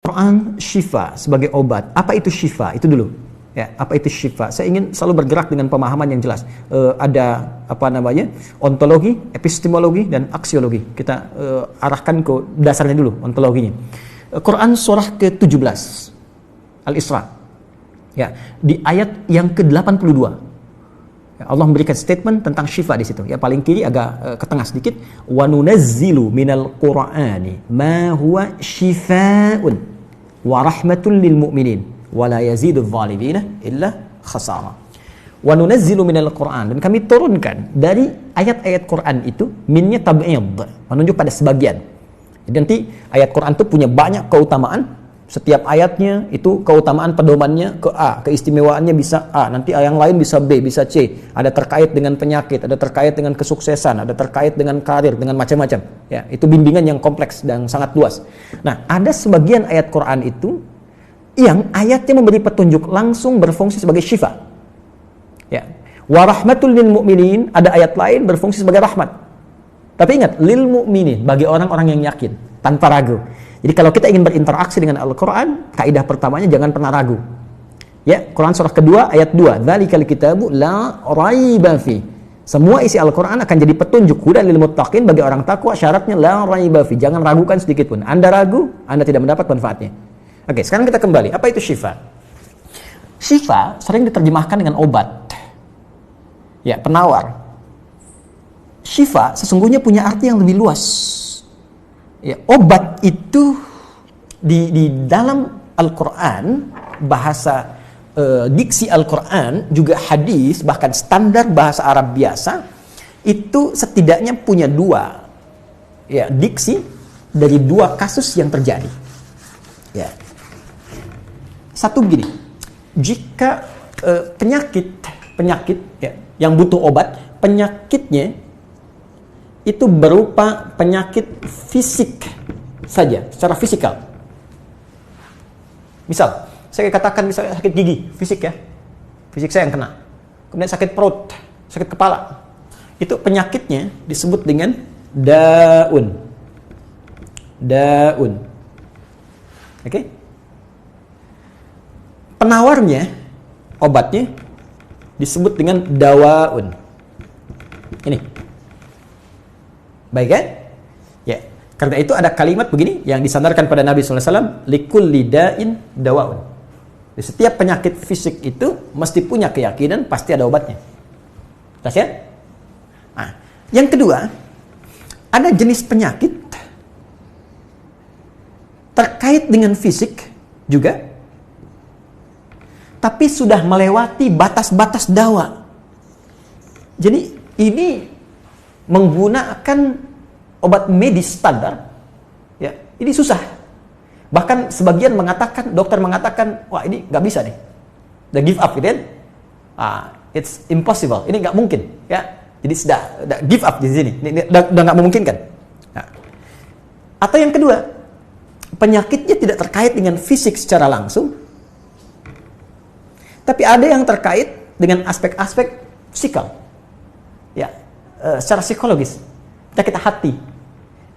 Quran syifa sebagai obat. Apa itu syifa? Itu dulu. Ya, apa itu syifa? Saya ingin selalu bergerak dengan pemahaman yang jelas. Ada ontologi, epistemologi, dan aksiologi. Kita arahkan ke dasarnya dulu, ontologinya. Quran surah ke-17 Al-Isra. Ya, di ayat yang ke-82. Ya, Allah memberikan statement tentang syifa di situ. Ya, paling kiri agak ke tengah sedikit. Wa nunazzilu minal Qur'ani ma huwa syifaa'un wa rahmatul lil mu'minin wa la yazidul zalimina illa khasara. Wa nunazzilu minal Qur'an, dan kami turunkan dari ayat-ayat Quran itu, minnya tab'id, menunjuk pada sebagian. Jadi nanti ayat Quran itu punya banyak keutamaan. Setiap ayatnya itu keutamaan pedomannya ke A, keistimewaannya bisa A, nanti yang lain bisa B, bisa C. Ada terkait dengan penyakit, ada terkait dengan kesuksesan, ada terkait dengan karir, dengan macam-macam. Ya, itu bimbingan yang kompleks dan sangat luas. Nah, ada sebagian ayat Quran itu yang ayatnya memberi petunjuk, langsung berfungsi sebagai syifa. Ya. Wa rahmatul lil mu'minin, ada ayat lain berfungsi sebagai rahmat. Tapi ingat, lil mu'minin, bagi orang-orang yang yakin, tanpa ragu. Jadi kalau kita ingin berinteraksi dengan Al-Quran, kaidah pertamanya jangan pernah ragu. Ya, Quran surah kedua ayat 2, dzalikal kitabu la raiba fi. Semua isi Al-Quran akan jadi petunjuk, hudan lil muttaqin, bagi orang takwa, syaratnya la raiba fi. Jangan ragukan sedikit pun. Anda ragu, Anda tidak mendapat manfaatnya. Oke, sekarang kita kembali. Apa itu syifa? Syifa sering diterjemahkan dengan obat. Ya, penawar. Syifa sesungguhnya punya arti yang lebih luas. Ya, obat itu di dalam Al-Quran, bahasa diksi Al-Quran, juga hadis, bahkan standar bahasa Arab biasa, itu setidaknya punya dua diksi dari dua kasus yang terjadi. Ya. Satu begini, jika penyakit yang butuh obat, penyakitnya itu berupa penyakit fisik saja, secara fisikal. Misal, saya katakan misalnya sakit gigi, fisik ya, fisik saya yang kena. Kemudian sakit perut, sakit kepala. Itu penyakitnya disebut dengan daun. Daun. Oke? Penawarnya, obatnya disebut dengan dawaun. Ini. Baik kan? Ya. Karena itu ada kalimat begini yang disandarkan pada Nabi SAW, likulli da'in dawaun. Di setiap penyakit fisik itu mesti punya keyakinan pasti ada obatnya. Jelas ya? Nah, yang kedua, ada jenis penyakit terkait dengan fisik juga, tapi sudah melewati batas-batas dawa. Jadi ini menggunakan obat medis standar, ya, ini susah. Bahkan sebagian mengatakan, dokter mengatakan, wah ini nggak bisa nih, udah give up, gitu kan? It's impossible, ini nggak mungkin, ya. Jadi sudah give up di sini, ini udah nggak memungkinkan. Nah. Atau yang kedua, penyakitnya tidak terkait dengan fisik secara langsung, tapi ada yang terkait dengan aspek-aspek psikal, ya. Secara psikologis, penyakit hati,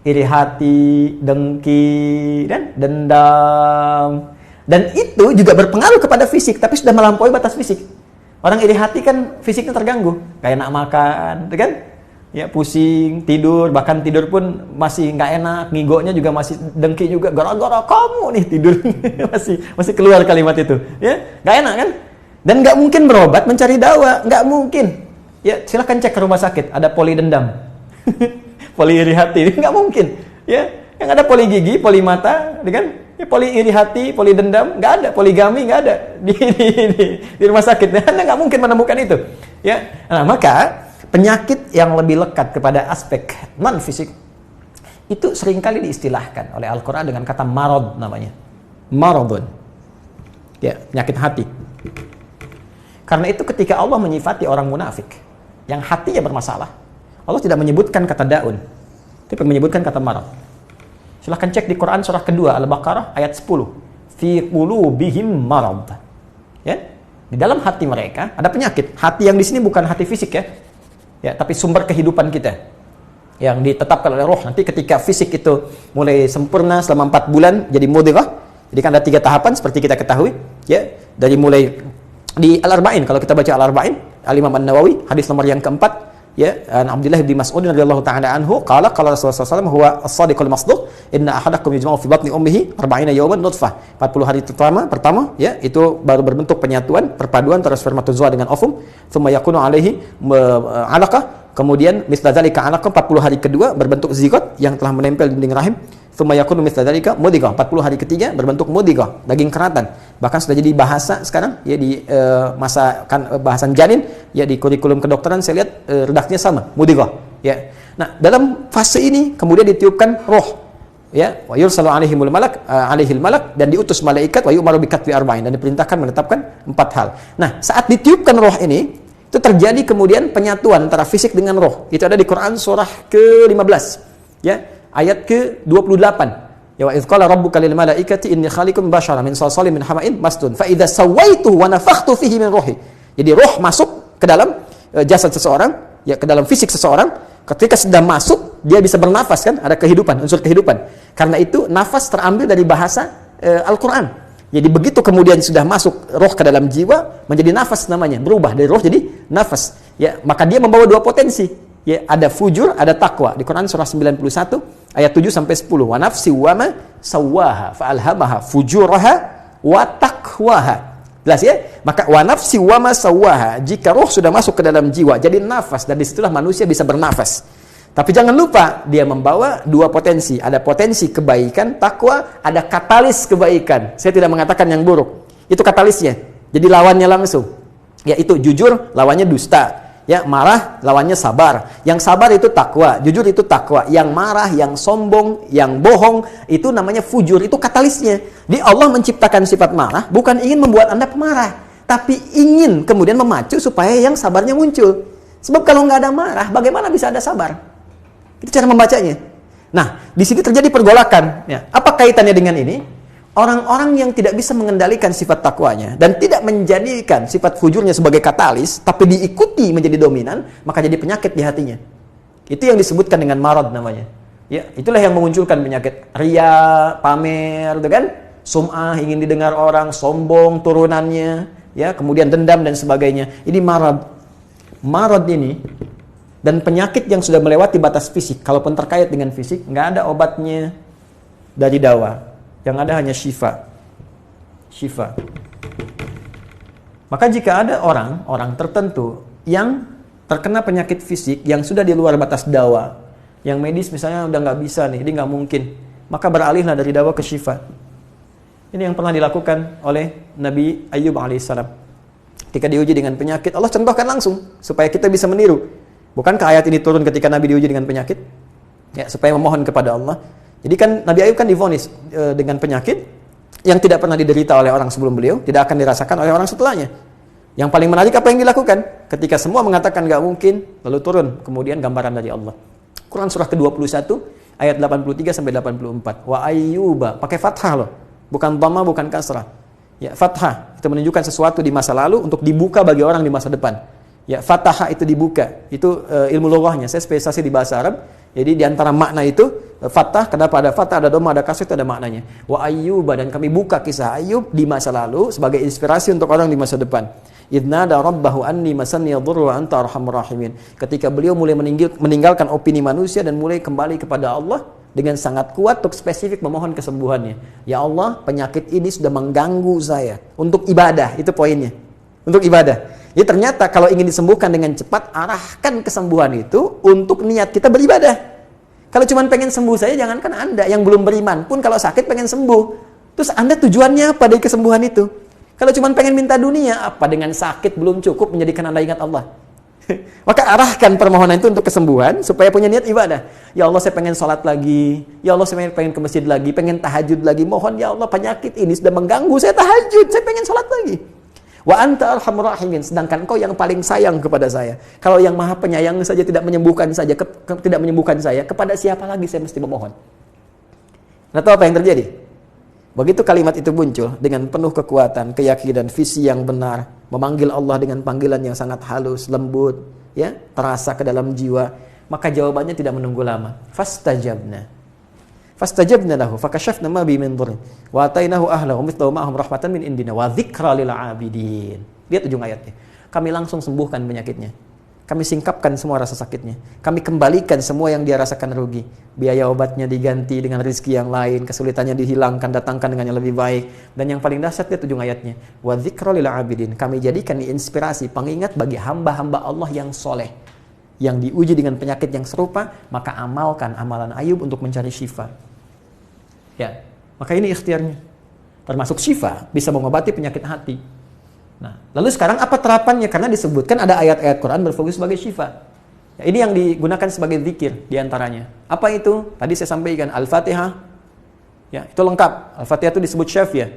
iri hati, dengki, dan dendam, dan itu juga berpengaruh kepada fisik, tapi sudah melampaui batas fisik. Orang iri hati kan fisiknya terganggu, kayak enak makan, kan? Ya, pusing, tidur, bahkan tidur pun masih nggak enak, ngigonya juga masih dengki juga, gara-gara kamu nih tidur, masih keluar kalimat itu, ya, nggak enak kan? Dan nggak mungkin berobat mencari dawa, nggak mungkin. Ya, silahkan cek ke rumah sakit, ada poli dendam, poli iri hati, nggak mungkin. Ya, yang ada poli gigi, poli mata, kan? Ya, poli iri hati, poli dendam, nggak ada, poligami nggak ada di rumah sakit. Anda nggak mungkin menemukan itu. Ya, nah maka penyakit yang lebih lekat kepada aspek non fisik itu seringkali diistilahkan oleh Al-Quran dengan kata marad namanya, maradun. Ya, penyakit hati. Karena itu ketika Allah menyifati orang munafik yang hatinya bermasalah, Allah tidak menyebutkan kata daun, tapi menyebutkan kata marad. Silahkan cek di Quran surah kedua Al-Baqarah ayat 10. Fi qulubihim marad. Ya, di dalam hati mereka ada penyakit. Hati yang di sini bukan hati fisik ya. Ya, tapi sumber kehidupan kita yang ditetapkan oleh roh. Nanti ketika fisik itu mulai sempurna selama 4 bulan jadi mudghah, Jadi kan ada 3 tahapan seperti kita ketahui, ya. Dari mulai di Al-Arba'in, kalau kita baca Al-Arba'in, Al-Imam An-Nawawi, hadis nomor yang keempat, ya, Abdullah bin Mas'ud radhiyallahu ta'ala anhu, qala Rasulullah SAW, huwa as-sadiqul masduq, inna ahadakum yujma'u fi batni ummihi 40 yawman nutfah. 40 hari pertama, ya, itu baru berbentuk penyatuan, perpaduan antara spermatozoa dengan ovum, thumma yakunu alaihi 'alaqah, kemudian misla dzalika 'alaqah, 40 hari kedua berbentuk zigot yang telah menempel di dinding rahim. Tsumma yakunu mithla dzalika mudghah, 40 hari ketiga berbentuk mudghah, daging keratan. Bahkan sudah jadi bahasa sekarang ya di masa kan bahasan janin ya di kurikulum kedokteran saya lihat redaksinya sama, mudghah ya. Nah, dalam fase ini kemudian ditiupkan roh ya, wa yursalu alaihimul malak alaihil malak, dan diutus malaikat, wa yu'maru bi katbi arba'in, dan diperintahkan menetapkan 4 hal. Nah, saat ditiupkan roh ini itu terjadi kemudian penyatuan antara fisik dengan roh. Itu ada di Quran surah ke-15 ya. Ayat ke-28. Ya, wa idz qala rabbuka lil malaikati inni khaliqun basyara min salsalin min hama'in masdun fa idza sawaituhu wa nafakhtu fihi min ruhi. Jadi roh masuk ke dalam jasad seseorang, ya, ke dalam fisik seseorang. Ketika sudah masuk, dia bisa bernafas kan, ada kehidupan, unsur kehidupan. Karena itu nafas terambil dari bahasa Al-Qur'an. Jadi begitu kemudian sudah masuk roh ke dalam jiwa, menjadi nafas namanya, berubah dari roh jadi nafas. Ya, maka dia membawa 2 potensi. Ya, ada fujur, ada takwa. Di Quran surah 91 ayat 7 sampai 10. Wa nafsi wa ma sawwaha fa alhamaha fujuraha wa taqwaha. Jelas ya? Maka wa nafsi wa ma sawwaha, jika roh sudah masuk ke dalam jiwa jadi nafas, dan disitulah manusia bisa bernafas. Tapi jangan lupa dia membawa 2 potensi. Ada potensi kebaikan, takwa, ada katalis kebaikan. Saya tidak mengatakan yang buruk. Itu katalisnya. Jadi lawannya langsung. Yaitu jujur, lawannya dusta. Ya, marah lawannya sabar. Yang sabar itu takwa, jujur itu takwa. Yang marah, yang sombong, yang bohong itu namanya fujur, itu katalisnya. Di Allah menciptakan sifat marah bukan ingin membuat Anda pemarah, tapi ingin kemudian memacu supaya yang sabarnya muncul. Sebab kalau nggak ada marah, bagaimana bisa ada sabar? Itu cara membacanya. Nah, di sini terjadi pergolakan. Ya, apa kaitannya dengan ini? Orang-orang yang tidak bisa mengendalikan sifat takwanya dan tidak menjadikan sifat fujurnya sebagai katalis, tapi diikuti menjadi dominan, maka jadi penyakit di hatinya. Itu yang disebutkan dengan marad namanya. Ya, itulah yang memunculkan penyakit riya, pamer, gitu kan? Sum'ah, ingin didengar orang, sombong turunannya, ya, kemudian dendam dan sebagainya. Ini marad. Marad ini dan penyakit yang sudah melewati batas fisik, kalaupun terkait dengan fisik, nggak ada obatnya dari dawa. Yang ada hanya syifa. Maka jika ada orang tertentu yang terkena penyakit fisik yang sudah di luar batas dawa, yang medis misalnya udah nggak bisa nih, ini nggak mungkin, maka beralihlah dari dawa ke syifa. Ini yang pernah dilakukan oleh Nabi Ayyub alaihissalam. Ketika diuji dengan penyakit, Allah contohkan langsung supaya kita bisa meniru. Bukankah ayat ini turun ketika Nabi diuji dengan penyakit? Ya, supaya memohon kepada Allah. Jadi kan Nabi Ayub kan divonis dengan penyakit yang tidak pernah diderita oleh orang sebelum beliau, tidak akan dirasakan oleh orang setelahnya. Yang paling menarik apa yang dilakukan? Ketika semua mengatakan nggak mungkin, lalu turun kemudian gambaran dari Allah. Quran surah ke-21 ayat 83 sampai 84. Wa ayyuba, pakai fathah loh, bukan dhamma, bukan kasrah. Ya, fathah itu menunjukkan sesuatu di masa lalu untuk dibuka bagi orang di masa depan. Ya, fathah itu dibuka. Itu ilmu lughahnya. Saya spesialisasi di bahasa Arab. Jadi di antara makna itu fathah, kenapa ada fathah, ada dhamma, ada kasrah, itu ada maknanya. Wa ayyuba, dan kami buka kisah Ayub di masa lalu sebagai inspirasi untuk orang di masa depan. Idnada rabbahu anni masanni yadhurru wa anta arhamur rahimin. Ketika beliau mulai meninggalkan opini manusia dan mulai kembali kepada Allah dengan sangat kuat untuk spesifik memohon kesembuhannya. Ya Allah, penyakit ini sudah mengganggu saya. Untuk ibadah, itu poinnya. Untuk ibadah. Jadi ternyata kalau ingin disembuhkan dengan cepat, arahkan kesembuhan itu untuk niat kita beribadah. Kalau cuma pengen sembuh saja, jangankan Anda yang belum beriman pun kalau sakit pengen sembuh. Terus Anda tujuannya apa dari kesembuhan itu? Kalau cuma pengen minta dunia, apa dengan sakit belum cukup menjadikan Anda ingat Allah? Maka arahkan permohonan itu untuk kesembuhan supaya punya niat ibadah. Ya Allah, saya pengen sholat lagi. Ya Allah, saya pengen ke masjid lagi, pengen tahajud lagi. Mohon ya Allah, penyakit ini sudah mengganggu saya tahajud, saya pengen sholat lagi. Wa anta arhamur rahimin, sedangkan Engkau yang paling sayang kepada saya. Kalau yang Maha Penyayang saja tidak menyembuhkan saya, kepada siapa lagi saya mesti memohon? Nah, tahu apa yang terjadi? Begitu kalimat itu muncul dengan penuh kekuatan, keyakinan, visi yang benar, memanggil Allah dengan panggilan yang sangat halus, lembut, ya, terasa ke dalam jiwa, maka jawabannya tidak menunggu lama. Fastajabna Fastajabna lahu fakashafna ma bi min dhurrin wa atainahu ahlahu mithlahu ma'ahum rahmatan min indina wa dzikra lil 'abidin. Lihat ujung ayatnya. Kami langsung sembuhkan penyakitnya. Kami singkapkan semua rasa sakitnya. Kami kembalikan semua yang dia rasakan rugi. Biaya obatnya diganti dengan rezeki yang lain, kesulitannya dihilangkan, datangkan dengan yang lebih baik. Dan yang paling dahsyat lihat ujung ayatnya. Wa dzikra lil 'abidin. Kami jadikan inspirasi, pengingat bagi hamba-hamba Allah yang soleh, yang diuji dengan penyakit yang serupa, maka amalkan amalan Ayub untuk mencari syifa. Ya, maka ini ikhtiarnya. Termasuk syifa, bisa mengobati penyakit hati. Nah, lalu sekarang apa terapannya? Karena disebutkan ada ayat-ayat Quran berfokus sebagai syifa. Ya, ini yang digunakan sebagai zikir diantaranya. Apa itu? Tadi saya sampaikan Al-Fatihah. Ya, itu lengkap. Al-Fatihah itu disebut syafiyah.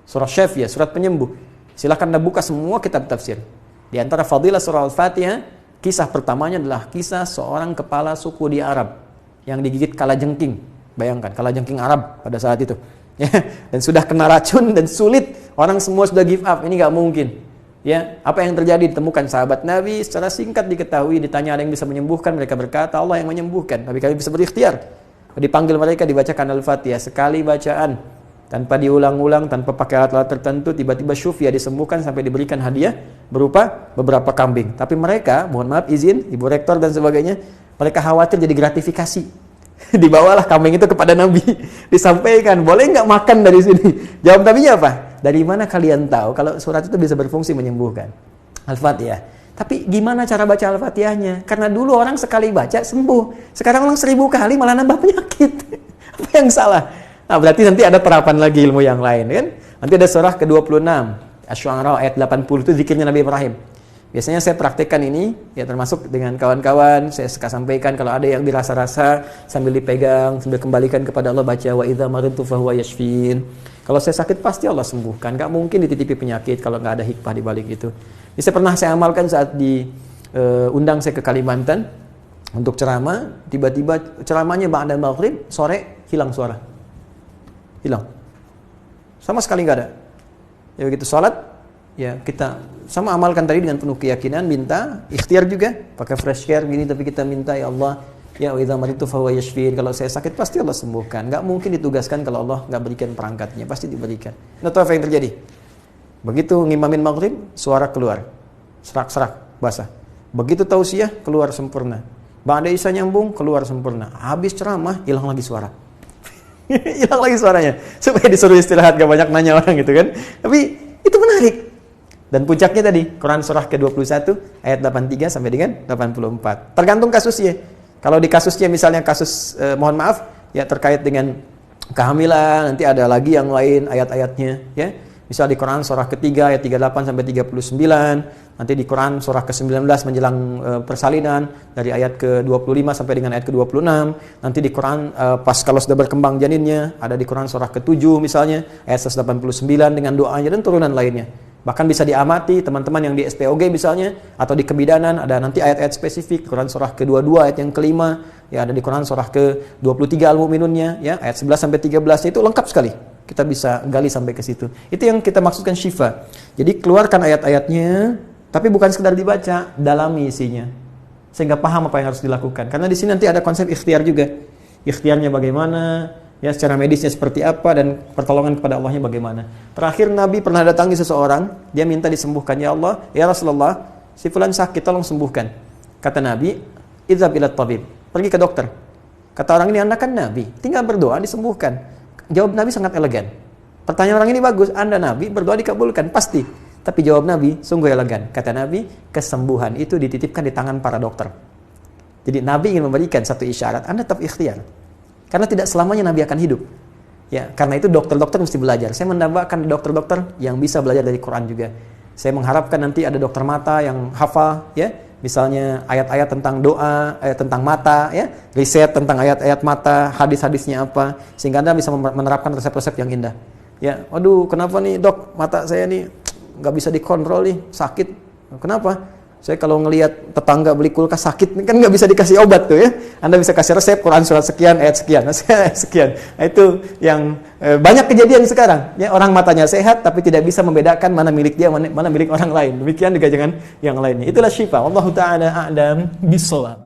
Surah syafiyah, surat penyembuh. Silakan Anda buka semua kitab tafsir. Di antara fadilah surah Al-Fatihah, kisah pertamanya adalah kisah seorang kepala suku di Arab yang digigit kalajengking. Bayangkan, kalajengking Arab pada saat itu. Ya, dan sudah kena racun dan sulit. Orang semua sudah give up, ini nggak mungkin. Ya, apa yang terjadi? Ditemukan sahabat Nabi, secara singkat diketahui, ditanya ada yang bisa menyembuhkan, mereka berkata Allah yang menyembuhkan. Tapi kami bisa berikhtiar. Dipanggil mereka, dibacakan Al-Fatihah sekali bacaan, tanpa diulang-ulang, tanpa pakai alat-alat tertentu, tiba-tiba syufia disembuhkan sampai diberikan hadiah berupa beberapa kambing. Tapi mereka, mohon maaf izin, Ibu Rektor dan sebagainya, mereka khawatir jadi gratifikasi. Dibawalah kambing itu kepada Nabi, disampaikan, boleh nggak makan dari sini? Jawab Nabinya apa? Dari mana kalian tahu kalau surat itu bisa berfungsi menyembuhkan? Al-Fatihah. Tapi gimana cara baca Al-Fatihahnya? Karena dulu orang sekali baca sembuh, sekarang orang 1000 kali malah nambah penyakit. Apa yang salah? Nah, berarti nanti ada terapan lagi ilmu yang lain, kan? Nanti ada surah ke-26, Asy-Syu'ara ayat 80 itu zikirnya Nabi Ibrahim. Biasanya saya praktekkan ini, ya termasuk dengan kawan-kawan, saya suka sampaikan kalau ada yang dirasa-rasa sambil dipegang, sambil kembalikan kepada Allah, baca wa idza maridtu fahuwa yashfin. Kalau saya sakit pasti Allah sembuhkan, nggak mungkin dititipi penyakit kalau nggak ada hikmah di balik itu. Ini saya amalkan saat undang saya ke Kalimantan untuk ceramah, tiba-tiba ceramahnya ba'da maghrib, sore hilang suara. Hilang. Sama sekali nggak ada. Ya begitu salat, ya kita sama amalkan tadi dengan penuh keyakinan, minta ikhtiar juga pakai fresh care gini, tapi kita minta ya Allah, ya wa idza maridtu fahuwa yashfin. Kalau saya sakit pasti Allah sembuhkan. Nggak mungkin ditugaskan kalau Allah nggak berikan perangkatnya, pasti diberikan. Nah, tahu apa yang terjadi? Begitu ngimamin maghrib, suara keluar, serak-serak basah. Begitu tausiah, keluar sempurna. Ba'da isya nyambung, keluar sempurna. Habis ceramah, hilang lagi suara. Hilang lagi suaranya. Supaya disuruh istirahat, gak banyak nanya orang gitu kan. Tapi itu menarik. Dan puncaknya tadi, Quran surah ke-21 ayat 83 sampai dengan 84. Tergantung kasusnya. Kalau di kasusnya misalnya kasus mohon maaf ya terkait dengan kehamilan, nanti ada lagi yang lain ayat-ayatnya ya. Misal di Quran surah ketiga ayat 38 sampai 39, nanti di Quran surah ke-19 menjelang persalinan dari ayat ke-25 sampai dengan ayat ke-26, nanti di Quran pas kalau sudah berkembang janinnya, ada di Quran surah ke-7 misalnya ayat 189 dengan doanya dan turunan lainnya. Bahkan bisa diamati teman-teman yang di SPOG misalnya, atau di kebidanan, ada nanti ayat-ayat spesifik, Quran surah ke-22 ayat yang kelima, ya ada di Quran surah ke-23 Al-Mu'minunnya, ya ayat 11 sampai 13 itu lengkap sekali. Kita bisa gali sampai ke situ. Itu yang kita maksudkan syifa. Jadi keluarkan ayat-ayatnya, tapi bukan sekedar dibaca, dalami isinya. Sehingga paham apa yang harus dilakukan. Karena di sini nanti ada konsep ikhtiar juga. Ikhtiarnya bagaimana, ya secara medisnya seperti apa, dan pertolongan kepada Allahnya bagaimana. Terakhir Nabi pernah datangi seseorang, dia minta disembuhkan. Ya Allah, ya Rasulullah, si fulan sakit, tolong sembuhkan. Kata Nabi, idzhab ila tabib, pergi ke dokter. Kata orang ini, Anda kan Nabi, tinggal berdoa disembuhkan. Jawab Nabi sangat elegan. Pertanyaan orang ini bagus, Anda Nabi, berdoa dikabulkan, pasti. Tapi jawab Nabi sungguh elegan. Kata Nabi, kesembuhan itu dititipkan di tangan para dokter. Jadi Nabi ingin memberikan satu isyarat, Anda tetap ikhtiar. Karena tidak selamanya Nabi akan hidup. Ya, karena itu dokter-dokter mesti belajar. Saya menambahkan dokter-dokter yang bisa belajar dari Quran juga. Saya mengharapkan nanti ada dokter mata yang hafal, ya, misalnya ayat-ayat tentang doa, ayat tentang mata, ya, riset tentang ayat-ayat mata, hadis-hadisnya apa, sehingga Anda bisa menerapkan resep-resep yang indah. Ya, waduh, kenapa nih dok, mata saya nih nggak bisa dikontrol nih, sakit. Kenapa? Saya kalau ngelihat tetangga beli kulkas sakit, kan nggak bisa dikasih obat tuh ya. Anda bisa kasih resep Quran surat sekian, ayat sekian, ayat sekian. Nah, itu yang banyak kejadian sekarang. Ya, orang matanya sehat tapi tidak bisa membedakan mana milik dia, mana milik orang lain. Demikian juga dengan yang lainnya. Itulah syifa. Wallahu ta'ala a'lam bishawab.